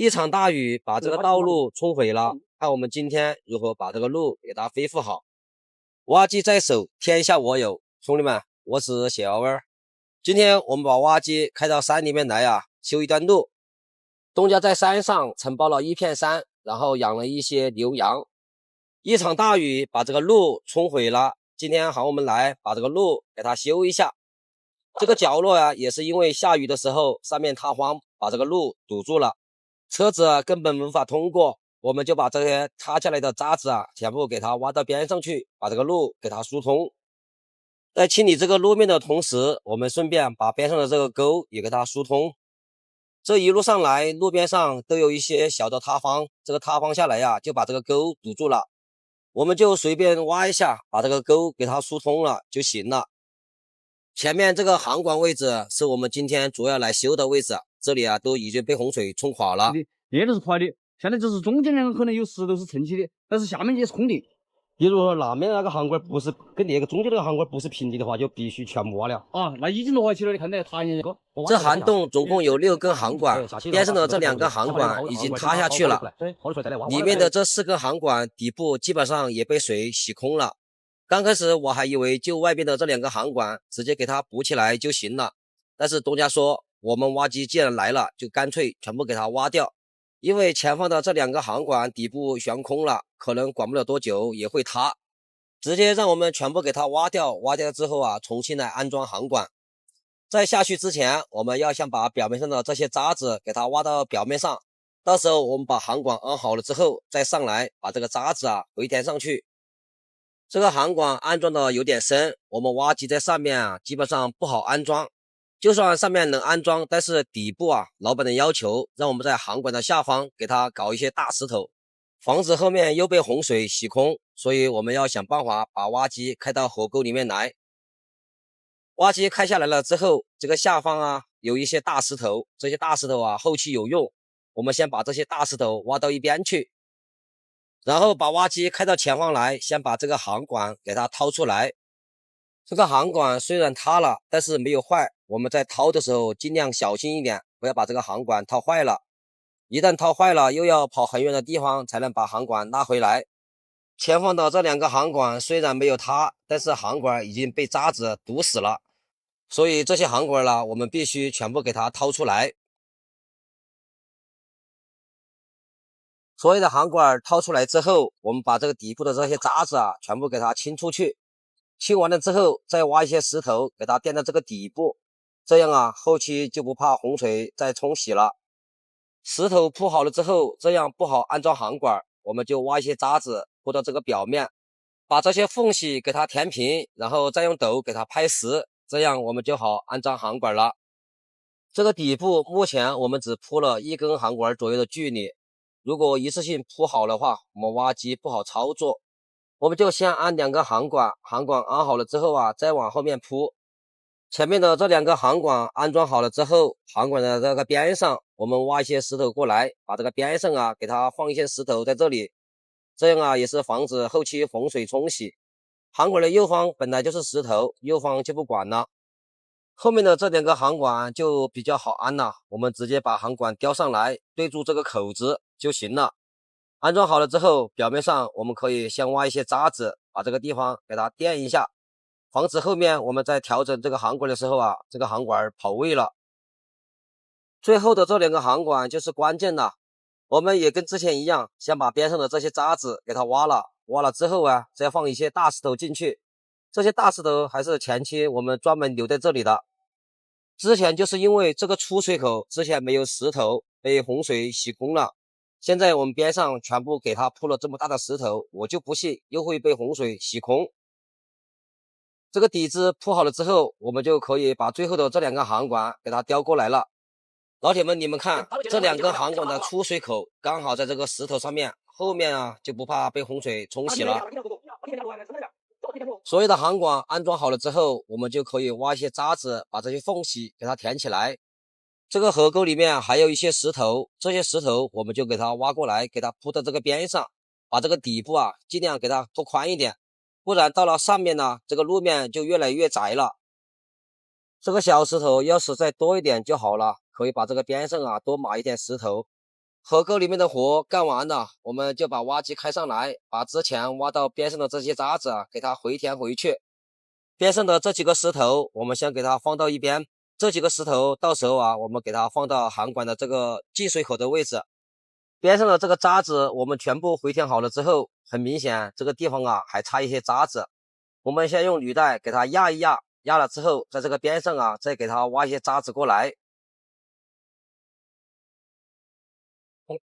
一场大雨把这个道路冲毁了，看我们今天如何把这个路给它恢复好。挖机在手，天下我有，兄弟们，我是小二。今天我们把挖机开到山里面来修一段路。东家在山上承包了一片山，然后养了一些牛羊。一场大雨把这个路冲毁了，今天喊我们来把这个路给它修一下。这个角落也是因为下雨的时候上面塌荒，把这个路堵住了，车子根本无法通过。我们就把这些塌下来的渣子全部给它挖到边上去，把这个路给它疏通。在清理这个路面的同时，我们顺便把边上的这个沟也给它疏通。这一路上来，路边上都有一些小的塌方，这个塌方下来就把这个沟堵住了。我们就随便挖一下，把这个沟给它疏通了就行了。前面这个航管位置是我们今天主要来修的位置，这里都已经被洪水冲垮了。也都是垮的，现在就是中间两个可能有石头是撑起的，但是下面也是空的。比如说那面那个航管不是跟那个中间那个航管不是平的的话，就必须全部挖了那已经落下去了，你看到塌下去。这涵洞总共有6根航管，边上的这2根航管已经塌下去了，里面的这4根航管底部基本上也被水洗空了。刚开始我还以为就外边的这2个航管直接给它补起来就行了，但是东家说我们挖机既然来了，就干脆全部给它挖掉。因为前方的这2个航管底部悬空了，可能管不了多久也会塌，直接让我们全部给它挖掉。挖掉之后重新来安装航管。在下去之前，我们要先把表面上的这些渣子给它挖到表面上，到时候我们把航管安好了之后，再上来把这个渣子回填上去。这个航管安装的有点深，我们挖机在上面基本上不好安装。就算上面能安装，但是底部老板的要求让我们在航管的下方给它搞一些大石头，防止后面又被洪水洗空，所以我们要想办法把挖机开到河沟里面来。挖机开下来了之后，这个下方有一些大石头，这些大石头后期有用，我们先把这些大石头挖到一边去，然后把挖机开到前方来，先把这个航管给它掏出来。这个航管虽然塌了，但是没有坏，我们在掏的时候尽量小心一点，不要把这个航管掏坏了。一旦掏坏了，又要跑很远的地方才能把航管拉回来。前方的这2个航管虽然没有塌，但是航管已经被渣子堵死了，所以这些航管我们必须全部给它掏出来。所有的航管掏出来之后，我们把这个底部的这些渣子全部给它清出去。清完了之后，再挖一些石头给它垫到这个底部，这样后期就不怕洪水再冲洗了。石头铺好了之后，这样不好安装航管，我们就挖一些渣子铺到这个表面，把这些缝隙给它填平，然后再用斗给它拍实，这样我们就好安装航管了。这个底部目前我们只铺了1根航管左右的距离，如果一次性铺好的话，我们挖机不好操作。我们就先安2个航管，航管安好了之后再往后面铺。前面的这2个航管安装好了之后，航管的这个边上我们挖一些石头过来，把这个边上给它放一些石头在这里，这样也是防止后期洪水冲洗。航管的右方本来就是石头，右方就不管了。后面的这2个航管就比较好安了，我们直接把航管吊上来，对住这个口子就行了。安装好了之后，表面上我们可以先挖一些渣子，把这个地方给它垫一下，防止后面我们在调整这个航管的时候这个航管跑位了。最后的这2个航管就是关键了，我们也跟之前一样，先把边上的这些渣子给它挖了，挖了之后再放一些大石头进去。这些大石头还是前期我们专门留在这里的，之前就是因为这个出水口之前没有石头，被洪水洗空了。现在我们边上全部给它铺了这么大的石头，我就不信又会被洪水洗空。这个底子铺好了之后，我们就可以把最后的这2个航管给它吊过来了。老铁们，你们看，这2根航管的出水口刚好在这个石头上面，后面就不怕被洪水冲洗了。所有的航管安装好了之后，我们就可以挖一些渣子，把这些缝隙给它填起来。这个河沟里面还有一些石头，这些石头我们就给它挖过来，给它铺到这个边上，把这个底部尽量给它铺宽一点，不然到了上面这个路面就越来越窄了。这个小石头要是再多一点就好了，可以把这个边上多码一点石头，河沟里面的活干完了，我们就把挖机开上来，把之前挖到边上的这些渣子给它回填回去。边上的这几个石头，我们先给它放到一边。这几个石头到时候我们给它放到涵管的这个进水口的位置。边上的这个渣子我们全部回填好了之后，很明显这个地方还差一些渣子。我们先用履带给它压一压，压了之后，在这个边上再给它挖一些渣子过来。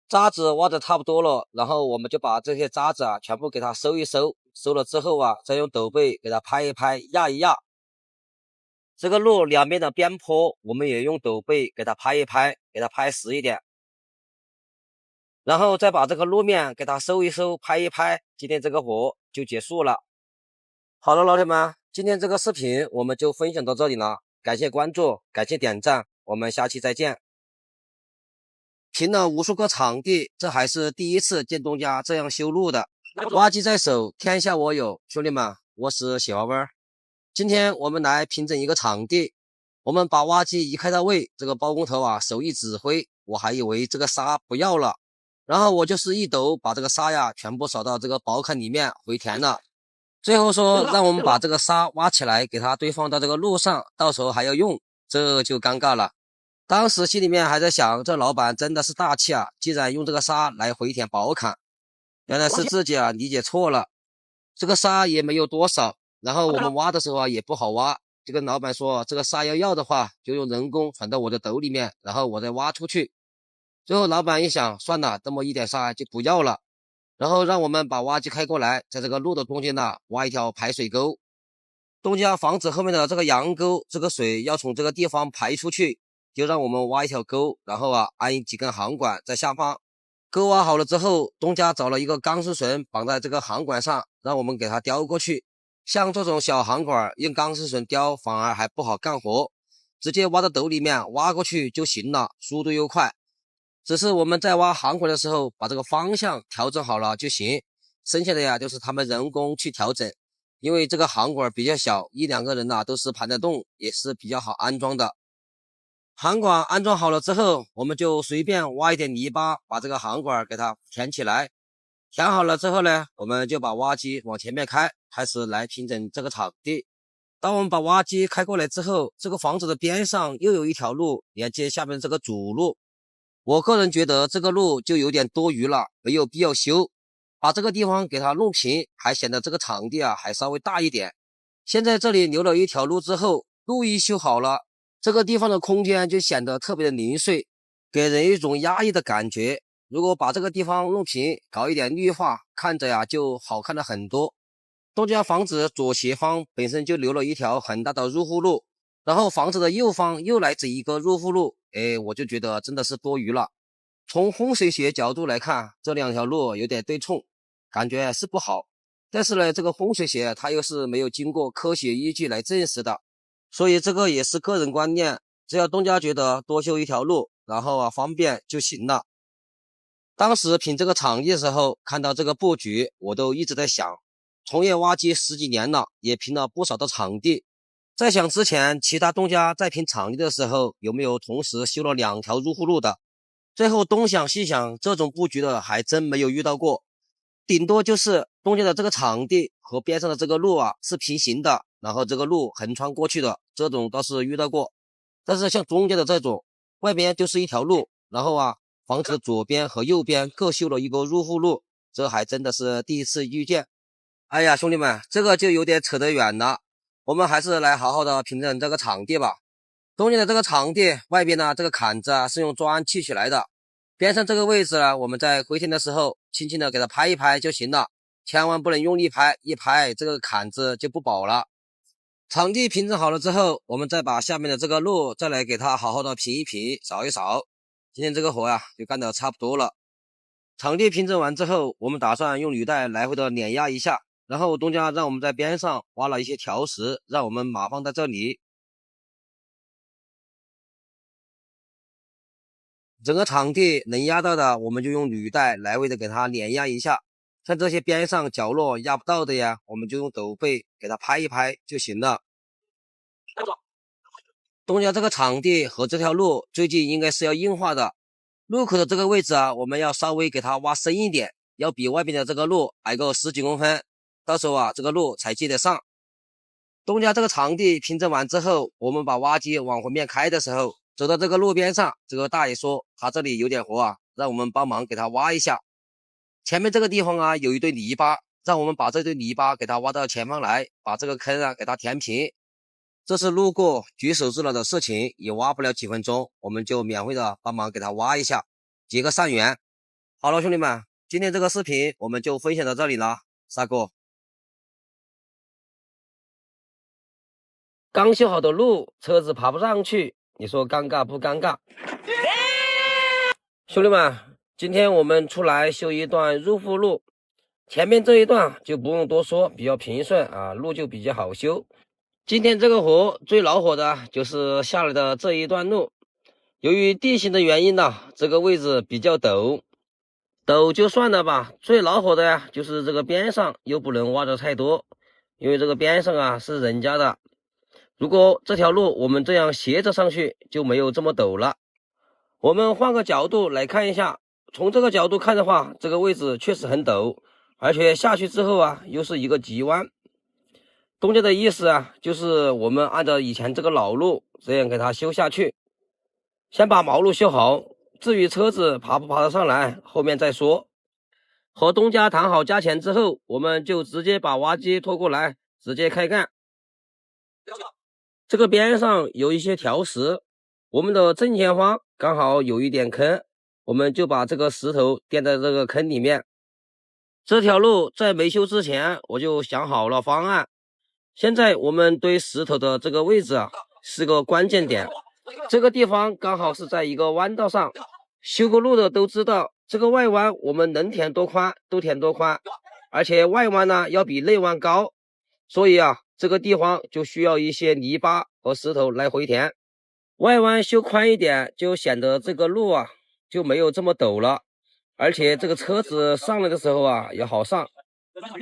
渣子挖的差不多了，然后我们就把这些渣子全部给它收一收，收了之后再用斗背给它拍一拍，压一压。这个路两边的边坡，我们也用斗背给它拍一拍，给它拍实一点。然后再把这个路面给它收一收，拍一拍，今天这个活就结束了。好了，老铁们，今天这个视频我们就分享到这里了，感谢关注，感谢点赞，我们下期再见。评了无数个场地，这还是第一次见东家这样修路的。挖机在手，天下我有，兄弟们，我是小蛙儿。今天我们来评整一个场地，我们把挖机一开到位，这个包工头手一指挥，我还以为这个沙不要了，然后我就是一抖，把这个沙全部扫到这个宝坎里面回填了。最后说让我们把这个沙挖起来，给它堆放到这个路上，到时候还要用，这就尴尬了。当时心里面还在想，这老板真的是大气竟然用这个沙来回填宝坎。原来是自己理解错了，这个沙也没有多少，然后我们挖的时候也不好挖，就跟老板说这个沙要的话，就用人工传到我的斗里面，然后我再挖出去。最后老板一想，算了，这么一点沙就不要了，然后让我们把挖机开过来，在这个路的中间挖一条排水沟。东家房子后面的这个羊沟，这个水要从这个地方排出去，就让我们挖一条沟，然后安几根航管在下方。沟挖好了之后，东家找了一个钢丝绳绑在这个航管上，让我们给它叼过去。像这种小航管用钢丝绳叼反而还不好干活，直接挖到斗里面挖过去就行了，速度又快。只是我们在挖航管的时候，把这个方向调整好了就行，剩下的就是他们人工去调整。因为这个航管比较小，一两个人都是盘得动，也是比较好安装的。航管安装好了之后，我们就随便挖一点泥巴，把这个航管给它填起来。填好了之后呢，我们就把挖机往前面开始来平整这个场地。当我们把挖机开过来之后，这个房子的边上又有一条路连接下面这个主路。我个人觉得这个路就有点多余了，没有必要修，把这个地方给它弄平，还显得这个场地还稍微大一点。现在这里留了一条路之后，路一修好了，这个地方的空间就显得特别的零碎，给人一种压抑的感觉。如果把这个地方弄平，搞一点绿化，看着就好看了很多。东家房子左斜方本身就留了一条很大的入户路，然后房子的右方又来这一个入户路，我就觉得真的是多余了。从风水学角度来看，这两条路有点对冲，感觉是不好。但是呢，这个风水学它又是没有经过科学依据来证实的，所以这个也是个人观念，只要东家觉得多修一条路，然后方便就行了。当时评这个场地的时候，看到这个布局，我都一直在想，从业挖机10几年了，也评了不少的场地，在想之前其他东家在评场地的时候，有没有同时修了2条入户路的。最后东想西想，这种布局的还真没有遇到过，顶多就是东家的这个场地和边上的这个路是平行的，然后这个路横穿过去的，这种倒是遇到过。但是像中间的这种，外边就是一条路，然后房子的左边和右边各修了一个入户路，这还真的是第一次遇见。哎呀，兄弟们，这个就有点扯得远了，我们还是来好好的评论这个场地吧。中间的这个场地外边这个坎子是用砖砌起来的，边上这个位置我们在回填的时候轻轻的给它拍一拍就行了，千万不能用力拍，一拍这个坎子就不保了。场地平整好了之后，我们再把下面的这个路再来给它好好的平一平，扫一扫。今天这个活就干得差不多了。场地平整完之后，我们打算用履带来回的碾压一下，然后东家让我们在边上挖了一些条石，让我们码放在这里。整个场地能压到的，我们就用履带来回的给它碾压一下。像这些边上角落压不到的我们就用斗背给它拍一拍就行了。东家这个场地和这条路最近应该是要硬化的，路口的这个位置啊，我们要稍微给它挖深一点，要比外面的这个路矮个10几公分，到时候啊，这个路才接得上。东家这个场地平整完之后，我们把挖机往回面开的时候，走到这个路边上，这个大爷说他这里有点活啊，让我们帮忙给他挖一下。前面这个地方啊，有一堆泥巴，让我们把这堆泥巴给它挖到前方来，把这个坑啊给它填平。这是路过举手之劳的事情，也挖不了几分钟，我们就免费的帮忙给他挖一下，结个善缘。好了，兄弟们，今天这个视频我们就分享到这里了，沙哥。刚修好的路，车子爬不上去，你说尴尬不尴尬？兄弟们，今天我们出来修一段入户路，前面这一段就不用多说，比较平顺啊，路就比较好修。今天这个活最恼火的就是下来的这一段路，由于地形的原因呢，这个位置比较陡就算了吧，最恼火的呀就是这个边上又不能挖的太多，因为这个边上啊是人家的。如果这条路我们这样斜着上去，就没有这么陡了。我们换个角度来看一下，从这个角度看的话，这个位置确实很陡，而且下去之后啊，又是一个急弯。东家的意思啊，就是我们按照以前这个老路这样给它修下去，先把毛路修好，至于车子爬不爬得上来，后面再说。和东家谈好价钱之后，我们就直接把挖机拖过来，直接开干。这个边上有一些条石，我们的正前方刚好有一点坑，我们就把这个石头垫在这个坑里面。这条路在没修之前，我就想好了方案。现在我们堆石头的这个位置啊，是个关键点。这个地方刚好是在一个弯道上，修过路的都知道，这个外弯我们能填多宽都填多宽，而且外弯呢要比内弯高，所以啊，这个地方就需要一些泥巴和石头来回填。外弯修宽一点，就显得这个路啊就没有这么陡了，而且这个车子上来的时候啊也好上。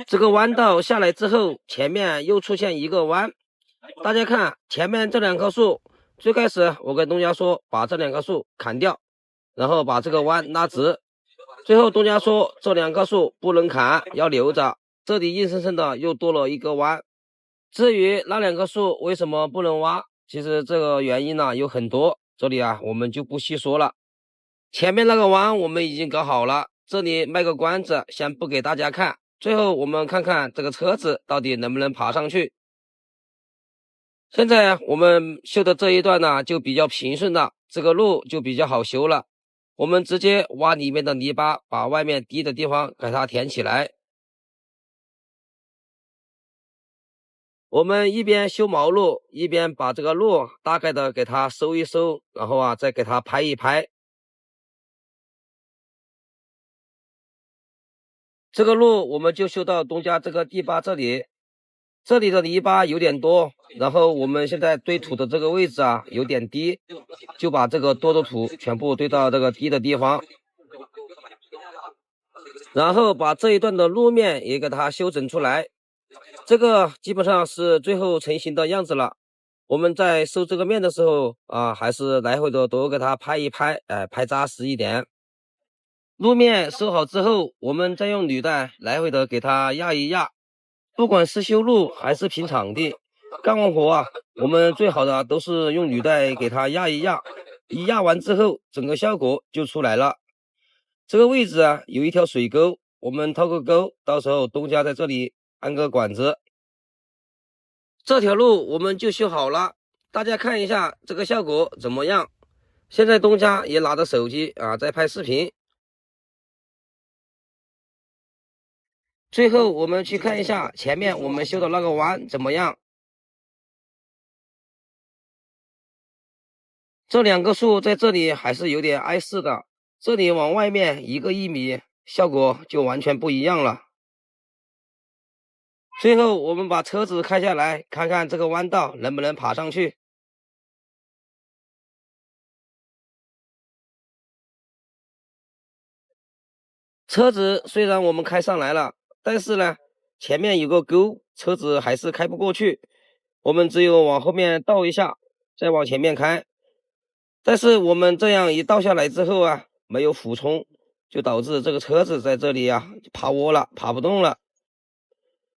这个弯道下来之后，前面又出现一个弯，大家看前面这两棵树，最开始我跟东家说把这两棵树砍掉，然后把这个弯拉直，最后东家说这两棵树不能砍，要留着，这里硬生生的又多了一个弯。至于那两棵树为什么不能挖，其实这个原因呢有很多，这里啊我们就不细说了。前面那个弯我们已经搞好了，这里卖个关子，先不给大家看。最后我们看看这个车子到底能不能爬上去。现在我们修的这一段呢就比较平顺了，这个路就比较好修了。我们直接挖里面的泥巴，把外面低的地方给它填起来。我们一边修毛路，一边把这个路大概的给它收一收，然后啊再给它拍一拍。这个路我们就修到东家这个地坝这里，这里的泥巴有点多，然后我们现在堆土的这个位置啊有点低，就把这个多的土全部堆到这个低的地方，然后把这一段的路面也给它修整出来。这个基本上是最后成型的样子了。我们在收这个面的时候啊，还是来回的多给它拍一拍，拍扎实一点。路面收好之后，我们再用履带来回的给它压一压。不管是修路还是平场地，干完活啊，我们最好的都是用履带给它压一压。一压完之后，整个效果就出来了。这个位置啊，有一条水沟，我们掏个沟，到时候东家在这里安个管子。这条路我们就修好了，大家看一下这个效果怎么样？现在东家也拿着手机啊在拍视频。最后我们去看一下前面我们修的那个弯怎么样。这两个树在这里还是有点碍事的，这里往外面移个1米，效果就完全不一样了。最后我们把车子开下来，看看这个弯道能不能爬上去。车子虽然我们开上来了，但是呢，前面有个沟，车子还是开不过去。我们只有往后面倒一下，再往前面开。但是我们这样一倒下来之后啊，没有俯冲，就导致这个车子在这里呀趴窝了，爬不动了。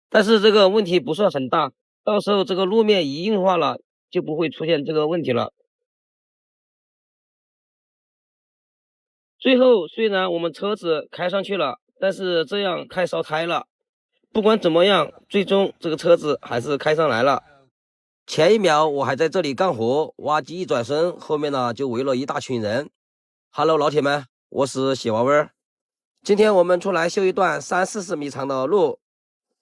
但是这个问题不算很大，到时候这个路面一硬化了，就不会出现这个问题了。最后虽然我们车子开上去了，但是这样太烧胎了。不管怎么样，最终这个车子还是开上来了。前一秒我还在这里干活，挖机一转身，后面呢就围了一大群人。Hello， 老铁们，我是喜娃娃。今天我们出来修一段30-40米长的路。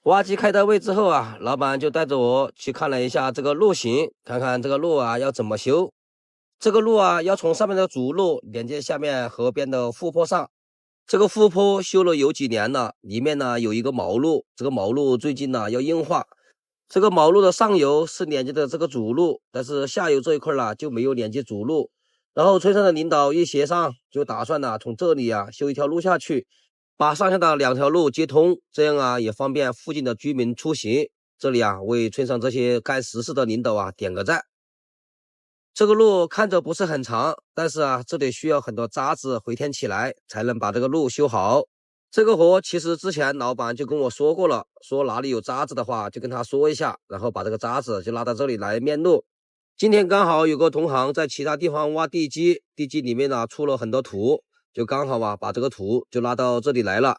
挖机开到位之后啊，老板就带着我去看了一下这个路型，看看这个路啊要怎么修。这个路啊要从上面的主路连接下面河边的护坡上。这个护坡修了有几年了，里面呢有一个毛路，这个毛路最近呢要硬化。这个毛路的上游是连接的这个主路，但是下游这一块呢就没有连接主路。然后村上的领导一协商，就打算呢从这里啊修一条路下去，把上下的2条路接通，这样啊也方便附近的居民出行。这里啊为村上这些干实事的领导啊点个赞。这个路看着不是很长，但是啊这里需要很多渣子回填起来，才能把这个路修好。这个活其实之前老板就跟我说过了，说哪里有渣子的话就跟他说一下，然后把这个渣子就拉到这里来面路。今天刚好有个同行在其他地方挖地基，地基里面呢出了很多土，就刚好啊把这个土就拉到这里来了。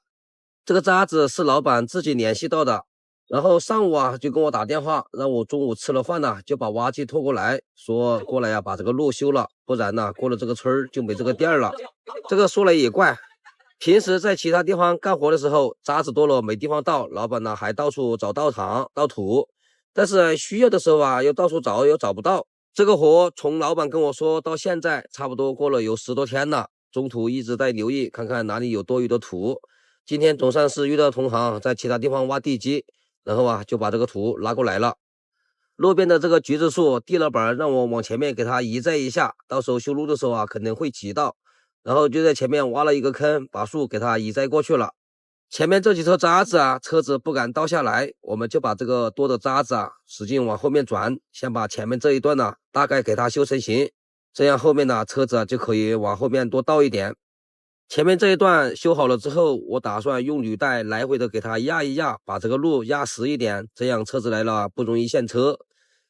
这个渣子是老板自己联系到的，然后上午啊就跟我打电话，让我中午吃了饭呢就把挖机拖过来，说过来呀把这个路修了，不然呢过了这个村就没这个店了。这个说来也怪，平时在其他地方干活的时候，渣子多了没地方倒，老板呢还到处找道场倒土，但是需要的时候啊又到处找又找不到。这个活从老板跟我说到现在差不多过了有10多天了，中途一直在留意看看哪里有多余的土。今天总算是遇到同行在其他地方挖地基，然后啊就把这个土拉过来了。路边的这个橘子树，地老板让我往前面给它移栽一下，到时候修路的时候啊可能会挤到，然后就在前面挖了一个坑，把树给它移栽过去了。前面这几头渣子啊，车子不敢倒下来，我们就把这个多的渣子啊使劲往后面转，先把前面这一段呢大概给它修成型，这样后面呢车子就可以往后面多倒一点。前面这一段修好了之后，我打算用履带来回的给它压一压，把这个路压实一点，这样车子来了不容易陷车。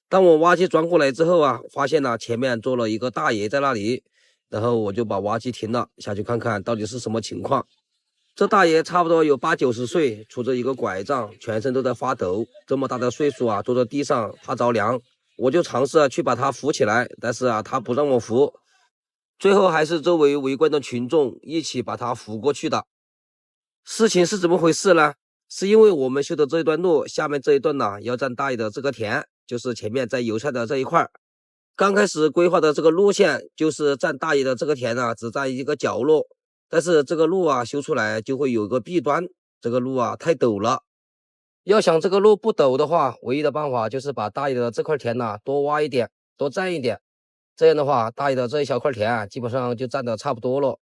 当我挖机转过来之后啊，发现呢前面坐了一个大爷在那里，然后我就把挖机停了，下去看看到底是什么情况。这大爷差不多有80-90岁，拄着一个拐杖，全身都在发抖，这么大的岁数啊，坐在地上怕着凉。我就尝试去把他扶起来，但是啊他不让我扶，最后还是周围围观的群众一起把他扶过去的。事情是怎么回事呢？是因为我们修的这一段路下面这一段呢要占大爷的这个田，就是前面在油菜的这一块。刚开始规划的这个路线就是占大爷的这个田呢只占一个角落，但是这个路啊修出来就会有个弊端，这个路啊太陡了。要想这个路不陡的话，唯一的办法就是把大爷的这块田呢多挖一点，多占一点。这样的话，大爷的这一小块田啊，基本上就占得差不多了。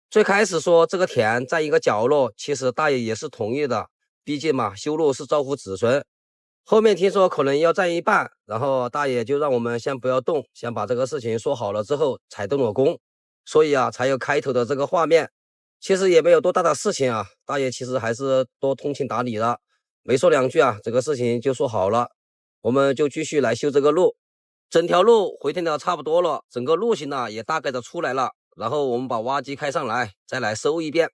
最开始说这个田占一个角落，其实大爷也是同意的，毕竟嘛，修路是造福子孙。后面听说可能要占一半，然后大爷就让我们先不要动，先把这个事情说好了之后才动了工。所以啊，才有开头的这个画面。其实也没有多大的事情啊，大爷其实还是多通情达理的，没说2句啊，这个事情就说好了。我们就继续来修这个路。整条路回填的差不多了，整个路型呢也大概的出来了，然后我们把挖机开上来，再来收一遍。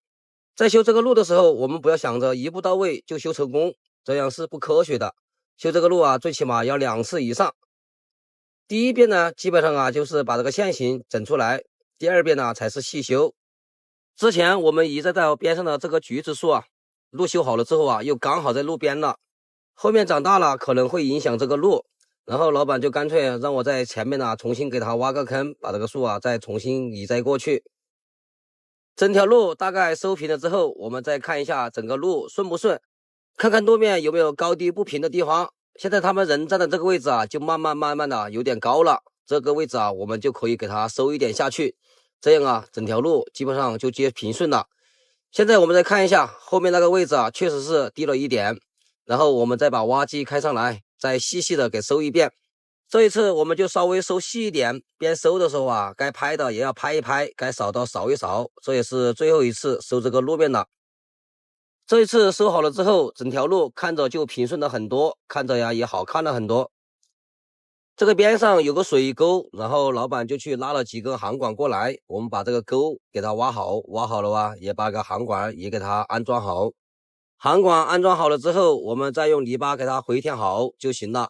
在修这个路的时候，我们不要想着一步到位就修成功，这样是不科学的。修这个路啊，最起码要2次以上。第一遍呢，基本上啊就是把这个线型整出来，第2遍呢才是细修。之前我们移栽到边上的这个橘子树啊，路修好了之后啊，又刚好在路边了，后面长大了可能会影响这个路。然后老板就干脆让我在前面呢重新给他挖个坑，把这个树啊再重新移栽过去。整条路大概收平了之后，我们再看一下整个路顺不顺，看看路面有没有高低不平的地方。现在他们人站的这个位置啊，就慢慢的有点高了，这个位置啊，我们就可以给它收一点下去，这样啊，整条路基本上就接平顺了。现在我们再看一下后面那个位置啊，确实是低了一点，然后我们再把挖机开上来，再细细的给收一遍。这一次我们就稍微收细一点，边收的时候啊，该拍的也要拍一拍，该扫的扫一扫。这也是最后一次收这个路面了。这一次收好了之后，整条路看着就平顺了很多，看着呀也好看了很多。这个边上有个水沟，然后老板就去拉了几根航管过来，我们把这个沟给它挖好，挖好了啊，也把个航管也给它安装好。航管安装好了之后，我们再用泥巴给它回填好就行了。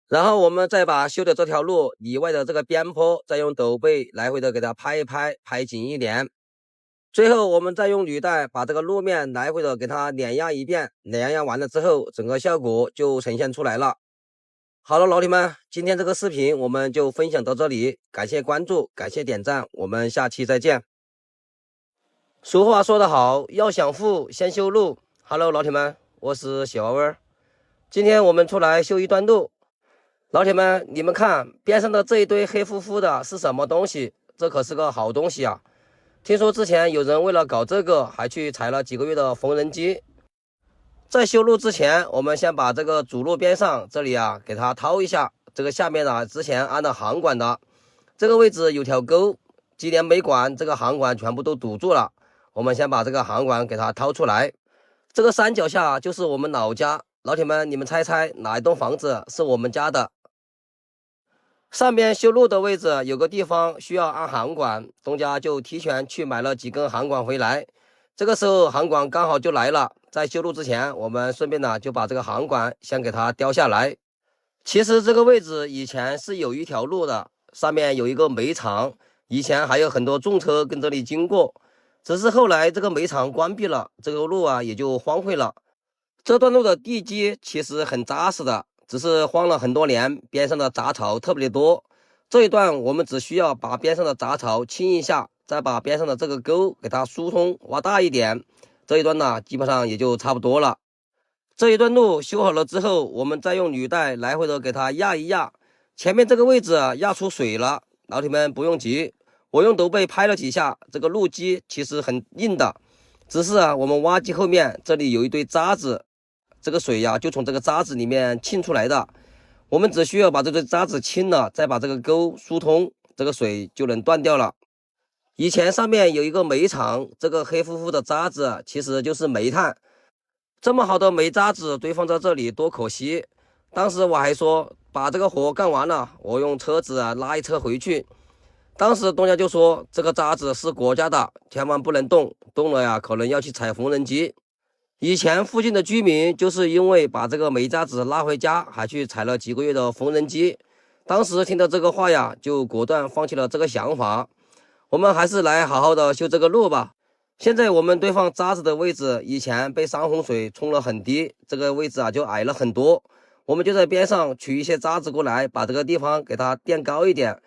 然后我们再把修的这条路里外的这个边坡，再用斗背来回的给它拍一拍，拍紧一点。最后我们再用履带把这个路面来回的给它碾压一遍，碾压完了之后，整个效果就呈现出来了。好了，老铁们，今天这个视频我们就分享到这里，感谢关注，感谢点赞，我们下期再见。俗话说得好，要想富先修路。Hello， 老铁们，我是小娃娃，今天我们出来修一段路。老铁们，你们看边上的这一堆黑乎乎的是什么东西？这可是个好东西啊！听说之前有人为了搞这个，还去踩了几个月的缝纫机。在修路之前，我们先把这个主路边上这里啊给它掏一下，这个下面呢之前安的航管的这个位置有条沟，今年没管，这个航管全部都堵住了。我们先把这个航管给它掏出来。这个山脚下就是我们老家，老铁们，你们猜猜哪一栋房子是我们家的？上边修路的位置有个地方需要安航管，东家就提前去买了几根航管回来。这个时候航管刚好就来了，在修路之前，我们顺便呢就把这个航管先给它雕下来。其实这个位置以前是有一条路的，上面有一个煤厂，以前还有很多重车跟这里经过，只是后来这个煤厂关闭了，这个路啊也就荒废了。这段路的地基其实很扎实的，只是荒了很多年，边上的杂草特别的多。这一段我们只需要把边上的杂草清一下，再把边上的这个沟给它疏通，挖大一点，这一段呢基本上也就差不多了。这一段路修好了之后，我们再用履带来回的给它压一压，前面这个位置压出水了，老铁们不用急，我用斗背拍了几下，这个路基其实很硬的，只是我们挖机后面这里有一堆渣子，这个水呀就从这个渣子里面沁出来的，我们只需要把这堆渣子清了，再把这个沟疏通，这个水就能断掉了。以前上面有一个煤厂，这个黑乎乎的渣子其实就是煤炭，这么好的煤渣子堆放在这里多可惜。当时我还说把这个活干完了，我用车子拉一车回去。当时东家就说这个渣子是国家的，千万不能动，动了呀可能要去踩缝纫机。以前附近的居民就是因为把这个煤渣子拉回家，还去踩了几个月的缝纫机。当时听到这个话呀，就果断放弃了这个想法。我们还是来好好的修这个路吧。现在我们堆放渣子的位置，以前被山洪水冲了很低，这个位置就矮了很多。我们就在边上取一些渣子过来，把这个地方给它垫高一点。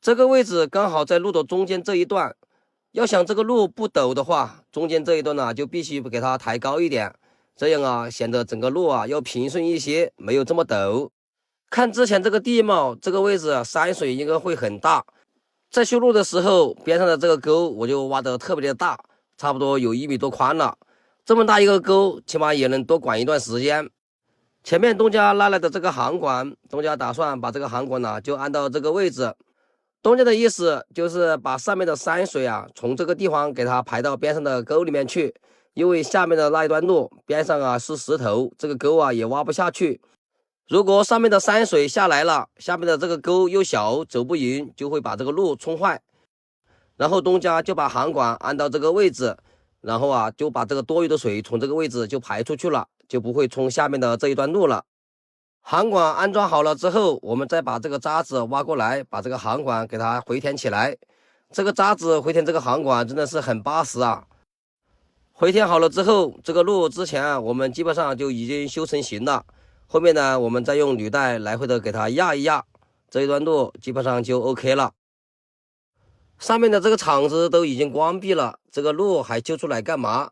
这个位置刚好在路的中间这一段。要想这个路不陡的话，中间这一段呢就必须给它抬高一点，这样显得整个路要平顺一些，没有这么陡。看之前这个地貌，这个位置山水应该会很大。在修路的时候，边上的这个沟我就挖得特别的大，差不多有1米多宽了。这么大一个沟，起码也能多管一段时间。前面东家拉来的这个航管，东家打算把这个航管呢就安到这个位置。东家的意思就是把上面的山水从这个地方给它排到边上的沟里面去，因为下面的那一段路边上是石头，这个沟也挖不下去。如果上面的山水下来了，下面的这个沟又小，走不匀，就会把这个路冲坏。然后东家就把航管安到这个位置，然后就把这个多余的水从这个位置就排出去了，就不会冲下面的这一段路了。航管安装好了之后，我们再把这个渣子挖过来，把这个航管给它回填起来。这个渣子回填这个航管真的是很巴适啊！回填好了之后，这个路之前我们基本上就已经修成型了。后面呢，我们再用履带来回的给它压一压，这一段路基本上就 OK 了。上面的这个厂子都已经关闭了，这个路还修出来干嘛？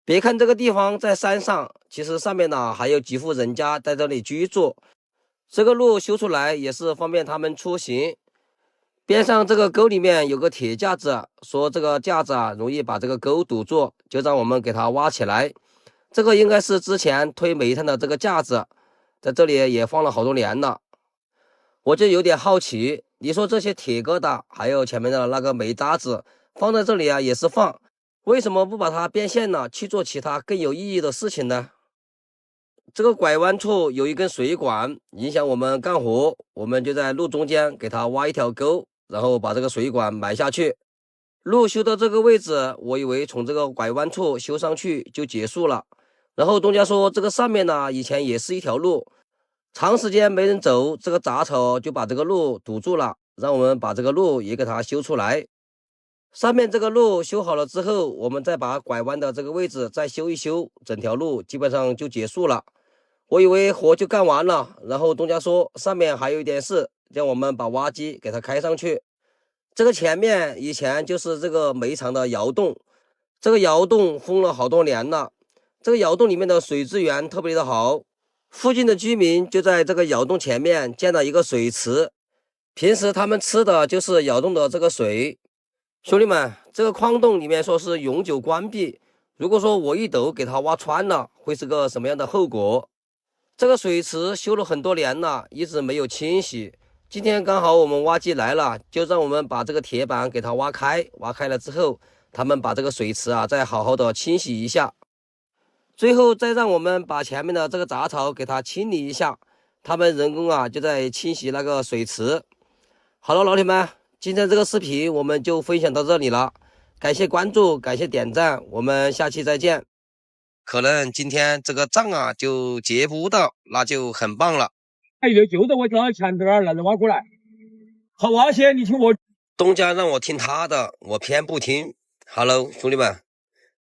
别看这个地方在山上，其实上面呢还有几户人家在这里居住。这个路修出来也是方便他们出行。边上这个沟里面有个铁架子，说这个架子容易把这个沟堵住，就让我们给它挖起来。这个应该是之前推煤炭的这个架子，在这里也放了好多年了。我就有点好奇，你说这些铁疙瘩，还有前面的那个煤渣子，放在这里啊也是放，为什么不把它变现了，去做其他更有意义的事情呢？这个拐弯处有一根水管，影响我们干活，我们就在路中间给它挖一条沟，然后把这个水管埋下去。路修到这个位置，我以为从这个拐弯处修上去就结束了。然后东家说这个上面呢，以前也是一条路，长时间没人走，这个杂草就把这个路堵住了，让我们把这个路也给它修出来。上面这个路修好了之后，我们再把拐弯的这个位置再修一修，整条路基本上就结束了。我以为活就干完了，然后东家说上面还有一点事，叫我们把挖机给它开上去。这个前面以前就是这个煤厂的窑洞，这个窑洞封了好多年了，这个窑洞里面的水资源特别的好，附近的居民就在这个窑洞前面建了一个水池，平时他们吃的就是窑洞的这个水。兄弟们，这个矿洞里面说是永久关闭，如果说我一斗给它挖穿了，会是个什么样的后果？这个水池修了很多年了，一直没有清洗。今天刚好我们挖机来了，就让我们把这个铁板给它挖开。挖开了之后，他们把这个水池啊再好好的清洗一下，最后再让我们把前面的这个杂草给它清理一下。他们人工啊就在清洗那个水池。好了，老铁们，今天这个视频我们就分享到这里了，感谢关注，感谢点赞，我们下期再见。可能今天这个账啊就结不到，那就很棒了。哎，就在我家前头那儿让人挖过来，好挖些，你听我。东家让我听他的，我偏不听。Hello， 兄弟们，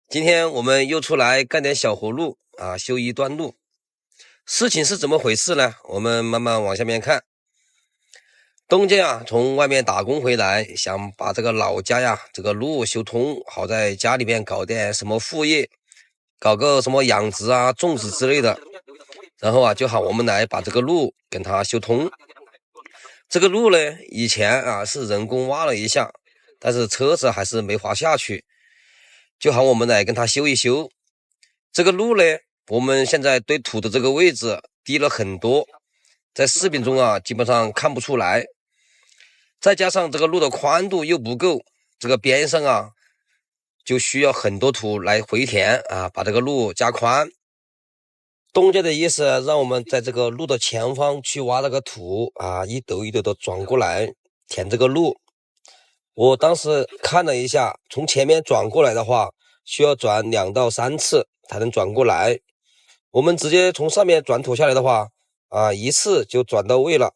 今天我们又出来干点小活路啊，修一段路。事情是怎么回事呢？我们慢慢往下面看。东家啊从外面打工回来，想把这个老家呀这个路修通，好在家里面搞点什么副业。搞个什么养殖啊、种植之类的，然后啊，就好我们来把这个路跟它修通。这个路呢，以前啊是人工挖了一下，但是车子还是没滑下去，就好我们来跟它修一修。这个路呢，我们现在对土的这个位置低了很多，在视频中啊基本上看不出来，再加上这个路的宽度又不够，这个边上啊就需要很多土来回填啊，把这个路加宽。东家的意思让我们在这个路的前方去挖那个土啊，一斗一斗的转过来填这个路。我当时看了一下，从前面转过来的话，需要转2到3次才能转过来。我们直接从上面转土下来的话啊，一次就转到位了，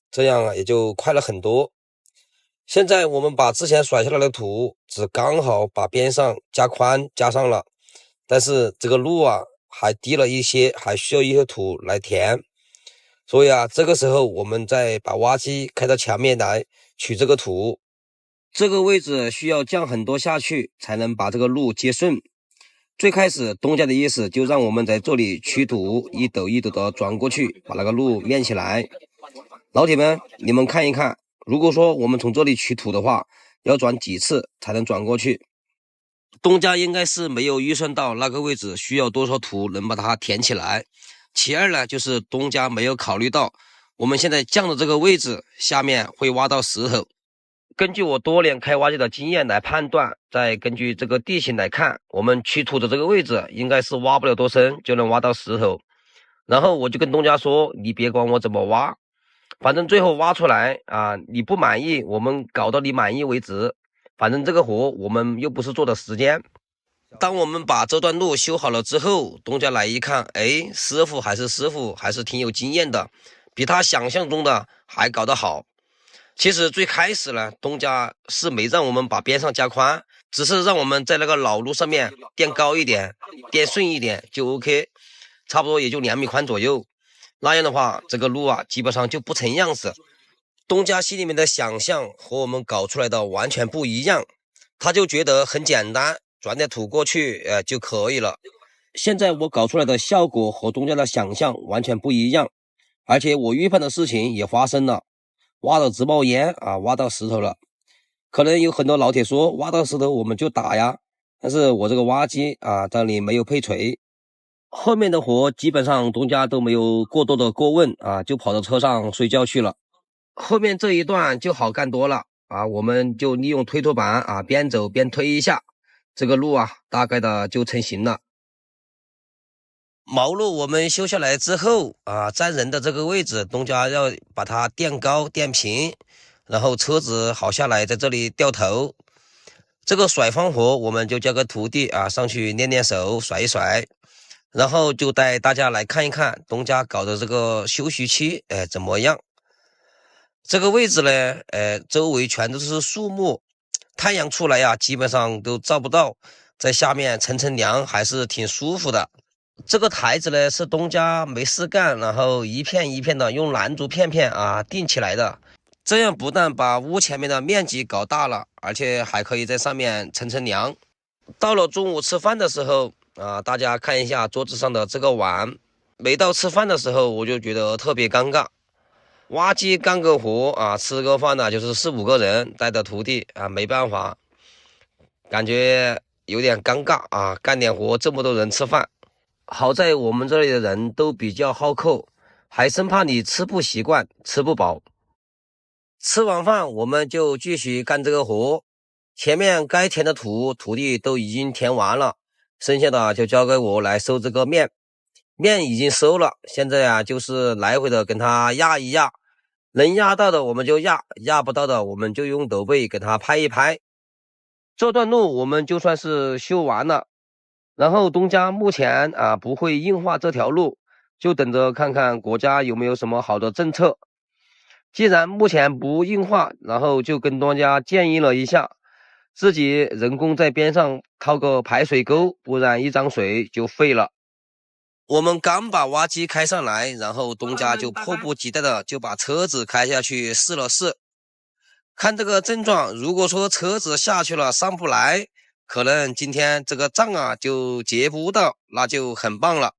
这样啊也就快了很多。现在我们把之前甩下来的土只刚好把边上加宽加上了，但是这个路啊还低了一些，还需要一些土来填。所以啊这个时候我们再把挖机开到墙面来取这个土，这个位置需要降很多下去才能把这个路接顺。最开始东家的意思就让我们在这里取土，一斗一斗的转过去，把那个路面起来。老铁们，你们看一看，如果说我们从这里取土的话，要转几次才能转过去？东家应该是没有预算到那个位置需要多少土能把它填起来。其二呢，就是东家没有考虑到我们现在降的这个位置下面会挖到石头。根据我多年开挖机的经验来判断，再根据这个地形来看，我们取土的这个位置应该是挖不了多深就能挖到石头。然后我就跟东家说，你别管我怎么挖，反正最后挖出来啊，你不满意，我们搞到你满意为止。反正这个活我们又不是做的时间。当我们把这段路修好了之后，东家来一看，哎，师傅还是挺有经验的，比他想象中的还搞得好。其实最开始呢，东家是没让我们把边上加宽，只是让我们在那个老路上面垫高一点，垫顺一点就 OK， 差不多也就2米宽左右。那样的话，这个路啊基本上就不成样子。东家心里面的想象和我们搞出来的完全不一样，他就觉得很简单，转点土过去就可以了。现在我搞出来的效果和东家的想象完全不一样，而且我预判的事情也发生了，挖到直冒烟啊，挖到石头了。可能有很多老铁说挖到石头我们就打呀，但是我这个挖机啊这里没有配锤，后面的活基本上东家都没有过多的过问啊，就跑到车上睡觉去了。后面这一段就好干多了啊，我们就利用推土板啊，边走边推一下，这个路啊大概的就成型了。毛路我们修下来之后啊，站人的这个位置，东家要把它垫高垫平，然后车子好下来，在这里掉头。这个甩方活我们就交给徒弟啊，上去练练手，甩一甩，然后就带大家来看一看东家搞的这个休息区，怎么样？这个位置呢，周围全都是树木，太阳出来呀，基本上都照不到，在下面乘乘凉还是挺舒服的。这个台子呢是东家没事干，然后一片一片的用蓝竹片片啊钉起来的，这样不但把屋前面的面积搞大了，而且还可以在上面乘乘凉。到了中午吃饭的时候啊，大家看一下桌子上的这个碗，每到吃饭的时候我就觉得特别尴尬。挖机干个活啊，吃个饭呢就是4、5个人带着徒弟啊，没办法，感觉有点尴尬啊，干点活这么多人吃饭。好在我们这里的人都比较好客，还生怕你吃不习惯吃不饱。吃完饭我们就继续干这个活，前面该填的土徒弟都已经填完了，剩下的就交给我来收这个面。面已经收了，现在啊就是来回的跟它压一压，能压到的我们就压，压不到的我们就用斗背给它拍一拍。这段路我们就算是修完了，然后东家目前啊不会硬化这条路，就等着看看国家有没有什么好的政策。既然目前不硬化，然后就跟东家建议了一下，自己人工在边上掏个排水沟，不然一涨水就废了。我们刚把挖机开上来，然后东家就迫不及待的就把车子开下去试了试。看这个症状，如果说车子下去了上不来，可能今天这个账啊就结不到，那就很棒了。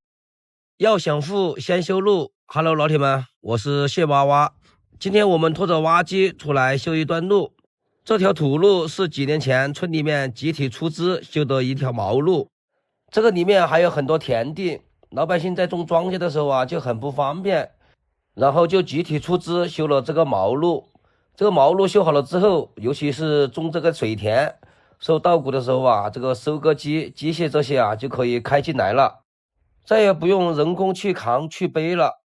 要想富先修路。Hello 老铁们，我是谢娃娃。今天我们拖着挖机出来修一段路，这条土路是几年前村里面集体出资修的一条毛路，这个里面还有很多田地，老百姓在种庄稼的时候啊就很不方便，然后就集体出资修了这个毛路。这个毛路修好了之后，尤其是种这个水田收稻谷的时候啊，这个收割机机械这些啊就可以开进来了，再也不用人工去扛去背了。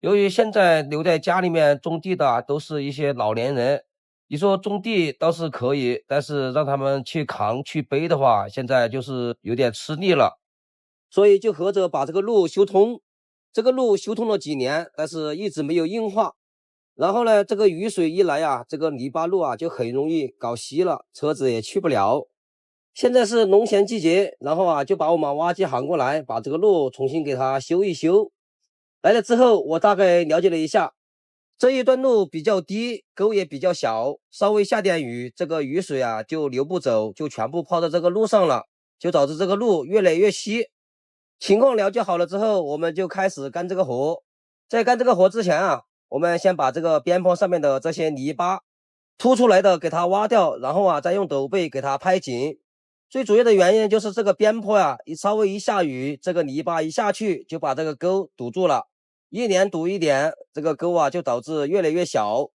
由于现在留在家里面种地的都是一些老年人，你说种地倒是可以，但是让他们去扛去背的话，现在就是有点吃力了，所以就合着把这个路修通。这个路修通了几年，但是一直没有硬化。然后呢，这个雨水一来啊，这个泥巴路啊就很容易搞稀了，车子也去不了。现在是农闲季节，然后啊就把我们挖机喊过来，把这个路重新给它修一修。来了之后，我大概了解了一下，这一段路比较低，沟也比较小，稍微下点雨，这个雨水啊就流不走，就全部泡到这个路上了，就导致这个路越来越稀。情况了解好了之后，我们就开始干这个活。在干这个活之前啊，我们先把这个边坡上面的这些泥巴凸出来的给它挖掉，然后啊再用斗背给它拍紧。最主要的原因就是这个边坡啊，稍微一下雨，这个泥巴一下去就把这个沟堵住了，一年堵一点，这个沟啊就导致越来越小。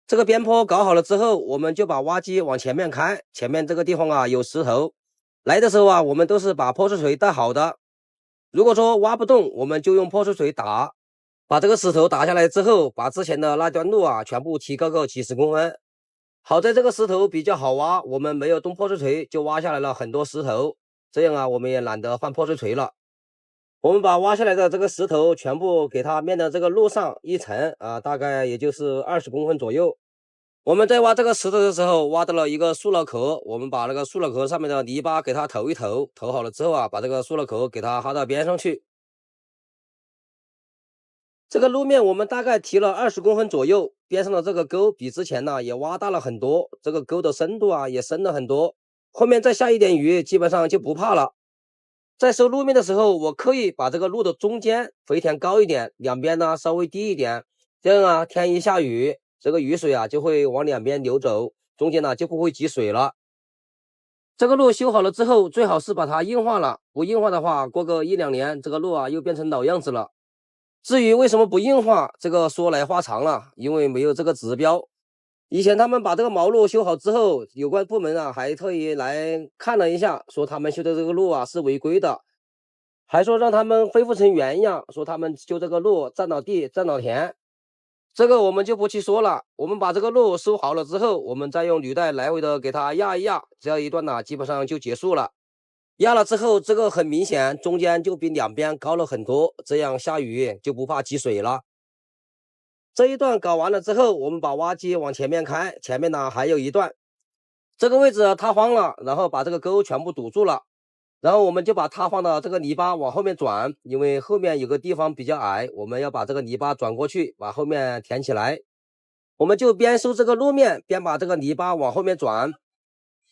这个边坡搞好了之后，我们就把挖机往前面开，前面这个地方啊有石头，来的时候啊我们都是把破碎锤带好的，如果说挖不动，我们就用破碎锤打，把这个石头打下来之后，把之前的那段路啊全部提高个几十公分。好在这个石头比较好挖，我们没有动破碎锤就挖下来了很多石头，这样啊我们也懒得换破碎锤了。我们把挖下来的这个石头全部给它面到这个路上一层啊，大概也就是20公分左右。我们在挖这个石头的时候，挖到了一个塑料壳，我们把那个塑料壳上面的泥巴给它投一投，投好了之后啊，把这个塑料壳给它哈到边上去。这个路面我们大概提了20公分左右，边上的这个沟比之前呢也挖大了很多，这个沟的深度啊也深了很多，后面再下一点雨基本上就不怕了。在收路面的时候，我刻意把这个路的中间肥田高一点，两边呢稍微低一点，这样啊天一下雨，这个雨水啊就会往两边流走，中间呢就不会积水了。这个路修好了之后，最好是把它硬化了，不硬化的话，过个1、2年，这个路啊又变成老样子了。至于为什么不硬化，这个说来话长了，因为没有这个指标。以前他们把这个毛路修好之后，有关部门啊还特意来看了一下，说他们修的这个路啊是违规的，还说让他们恢复成原样，说他们修这个路占了地占了田。这个我们就不去说了，我们把这个路修好了之后，我们再用履带来回的给它压一压，这一段呢基本上就结束了。压了之后，这个很明显中间就比两边高了很多，这样下雨就不怕积水了。这一段搞完了之后，我们把挖机往前面开，前面呢还有一段，这个位置塌方了，然后把这个沟全部堵住了，然后我们就把塌方的这个泥巴往后面转，因为后面有个地方比较矮，我们要把这个泥巴转过去，把后面填起来。我们就边修这个路面，边把这个泥巴往后面转。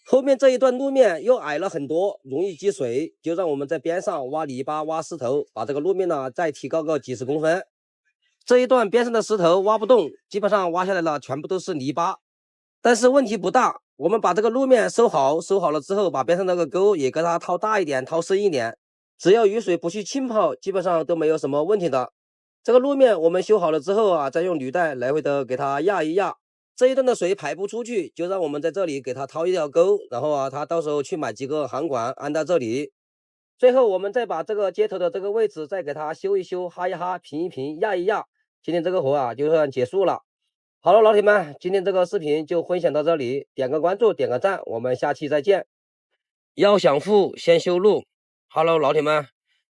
后面这一段路面又矮了很多，容易积水，就让我们在边上挖泥巴、挖石头，把这个路面呢再提高个几十公分。这一段边上的石头挖不动，基本上挖下来了全部都是泥巴，但是问题不大。我们把这个路面收好了之后，把边上那个沟也给它掏大一点，掏深一点，只要雨水不去浸泡，基本上都没有什么问题的。这个路面我们修好了之后啊，再用履带来回的给它压一压，这一段的水排不出去，就让我们在这里给它掏一条沟，然后啊，它到时候去买几个航管安到这里。最后我们再把这个接头的这个位置再给它修一修，哈一哈，平一平，压一压。今天这个活啊就算结束了。好了，老铁们，今天这个视频就分享到这里，点个关注，点个赞，我们下期再见。要想富，先修路。Hello，老铁们，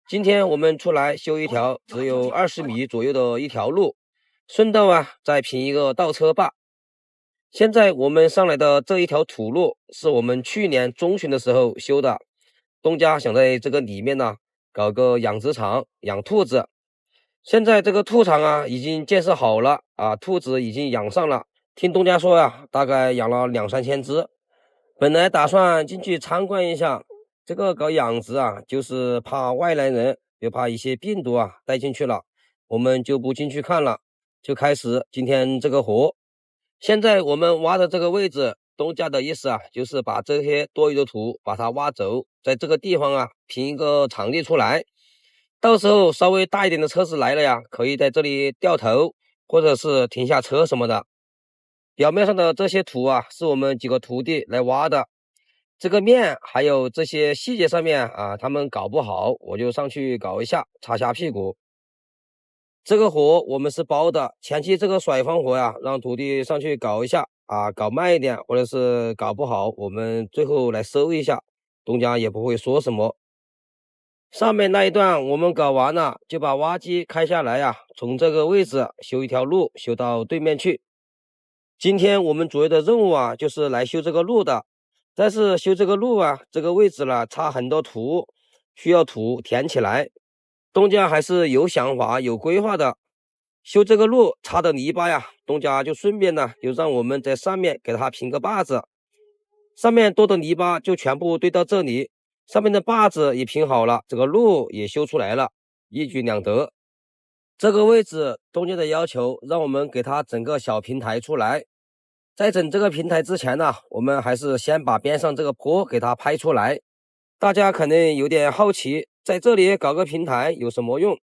今天我们出来修一条只有20米左右的一条路，顺道啊再平一个倒车坝。现在我们上来的这一条土路是我们去年中旬的时候修的，东家想在这个里面呢搞个养殖场养兔子。现在这个兔场啊已经建设好了啊，兔子已经养上了，听东家说呀，大概养了2、3千只。本来打算进去参观一下，这个搞养殖啊，就是怕外来人，又怕一些病毒啊带进去了，我们就不进去看了，就开始今天这个活。现在我们挖的这个位置，东家的意思啊，就是把这些多余的土把它挖走，在这个地方啊平一个场地出来。到时候稍微大一点的车子来了呀，可以在这里掉头，或者是停下车什么的。表面上的这些土啊，是我们几个徒弟来挖的。这个面还有这些细节上面啊，他们搞不好，我就上去搞一下，擦下屁股。这个活我们是包的，前期这个甩方活呀，让徒弟上去搞一下啊，搞慢一点，或者是搞不好，我们最后来收一下，东家也不会说什么。上面那一段我们搞完了，就把挖机开下来呀，从这个位置修一条路，修到对面去。今天我们主要的任务啊，就是来修这个路的。但是修这个路啊，这个位置呢差很多土，需要土填起来。东家还是有想法、有规划的。修这个路插的泥巴呀，东家就顺便呢，就让我们在上面给它平个坝子，上面多的泥巴就全部堆到这里。上面的坝子也平好了，这个路也修出来了，一举两得。这个位置东家的要求让我们给它整个小平台出来。在整这个平台之前呢，我们还是先把边上这个坡给它拍出来。大家可能有点好奇，在这里搞个平台有什么用？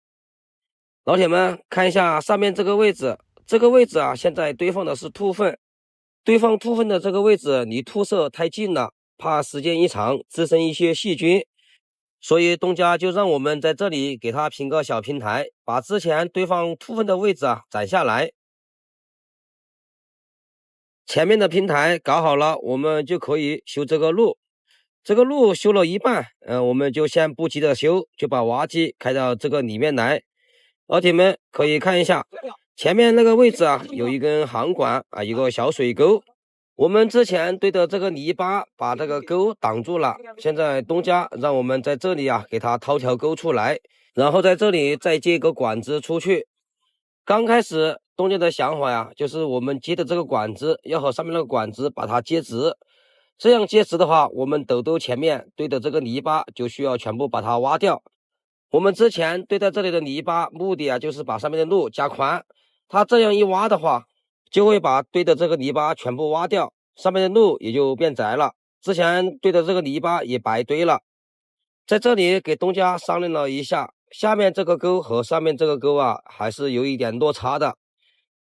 老铁们看一下上面这个位置，这个位置啊现在堆放的是兔粪，堆放兔粪的这个位置离兔舍太近了，怕时间一长滋生一些细菌，所以东家就让我们在这里给它平个小平台，把之前堆放兔粪的位置啊斩下来。前面的平台搞好了，我们就可以修这个路。这个路修了一半，我们就先不急着修，就把挖机开到这个里面来。老铁们可以看一下，前面那个位置啊，有一根航管啊，一个小水沟。我们之前堆的这个泥巴把这个沟挡住了，现在东家让我们在这里啊，给它掏条沟出来，然后在这里再接一个管子出去。刚开始东家的想法呀，就是我们接的这个管子要和上面那个管子把它接直。这样接直的话，我们斗斗前面堆的这个泥巴就需要全部把它挖掉。我们之前堆在这里的泥巴，目的啊就是把上面的路加宽。它这样一挖的话，就会把堆的这个泥巴全部挖掉，上面的路也就变窄了。之前堆的这个泥巴也白堆了。在这里给东家商量了一下，下面这个沟和上面这个沟啊，还是有一点落差的。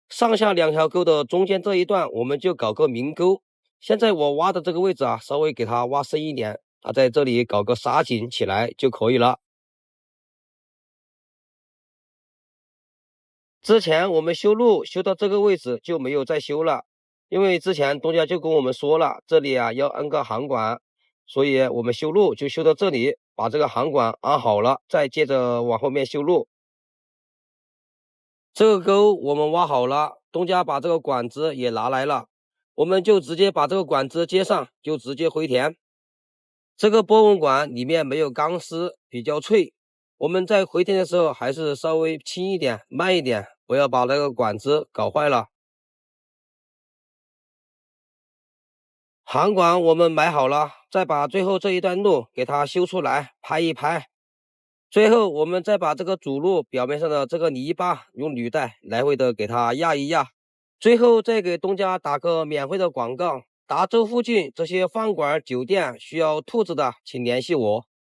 上下两条沟的中间这一段，我们就搞个明沟。现在我挖的这个位置啊，稍微给它挖深一点，在这里搞个沙井起来就可以了。之前我们修路修到这个位置就没有再修了，因为之前东家就跟我们说了，这里啊要安个航管，所以我们修路就修到这里，把这个航管安好了，再接着往后面修路。这个沟我们挖好了，东家把这个管子也拿来了，我们就直接把这个管子接上，就直接回填。这个波纹管里面没有钢丝，比较脆，我们在回填的时候还是稍微轻一点，慢一点，不要把那个管子搞坏了。航管我们买好了，再把最后这一段路给它修出来，拍一拍。最后我们再把这个主路表面上的这个泥巴用履带来回的给它压一压。最后再给东家打个免费的广告，达州附近这些饭馆酒店需要兔子的请联系我。